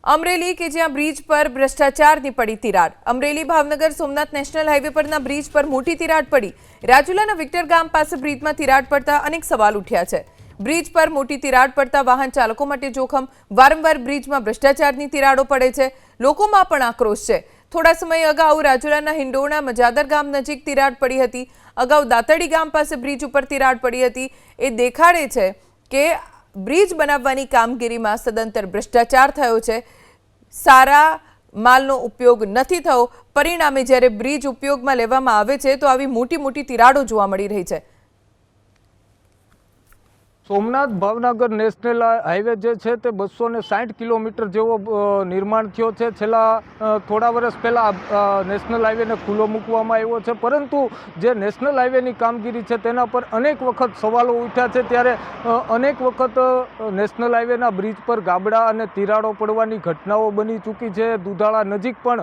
અમરેલી કે જ્યાં બ્રિજ પર ભ્રષ્ટાચારની પડી તિરાડ। અમરેલી ભાવનગર સોમનાથ નેશનલ હાઈવે પરના બ્રિજ પર મોટી તિરાડ પડી। રાજુલાના વિક્ટર ગામ પાસે બ્રિજમાં તિરાડ પડતા અનેક સવાલ ઉઠ્યા છે। બ્રિજ પર મોટી તિરાડ પડતા વાહન ચાલકો માટે જોખમ। વારંવાર બ્રિજમાં ભ્રષ્ટાચારની તિરાડો પડે છે। લોકોમાં પણ આક્રોશ છે। થોડા સમય અગાઉ રાજુલાના હિંડોણા મજાદર ગામ નજીક તિરાડ પડી હતી। અગાઉ દાતડી ગામ પાસે બ્રિજ ઉપર તિરાડ પડી હતી। એ દેખાડે છે કે બ્રિજ બનાવવાની કામગીરીમાં સદંતર ભ્રષ્ટાચાર થયો છે। સારા માલનો ઉપયોગ નથી થયો। પરિણામે જ્યારે બ્રિજ ઉપયોગમાં લેવામાં આવે છે તો આવી મોટી મોટી તિરાડો જોવા મળી રહી છે। સોમનાથ ભાવનગર નેશનલ હાઈવે જે છે તે 260 કિલોમીટર જેવો નિર્માણ થયો છે। છેલ્લા થોડા વર્ષ પહેલાં નેશનલ હાઈવેને ખુલ્લો મૂકવામાં આવ્યો છે, પરંતુ જે નેશનલ હાઈવેની કામગીરી છે તેના પર અનેક વખત સવાલો ઉઠ્યા છે। ત્યારે અનેક વખત નેશનલ હાઈવેના બ્રિજ પર ગાબડા અને તિરાડો પડવાની ઘટનાઓ બની ચૂકી છે। દુધાળા નજીક પણ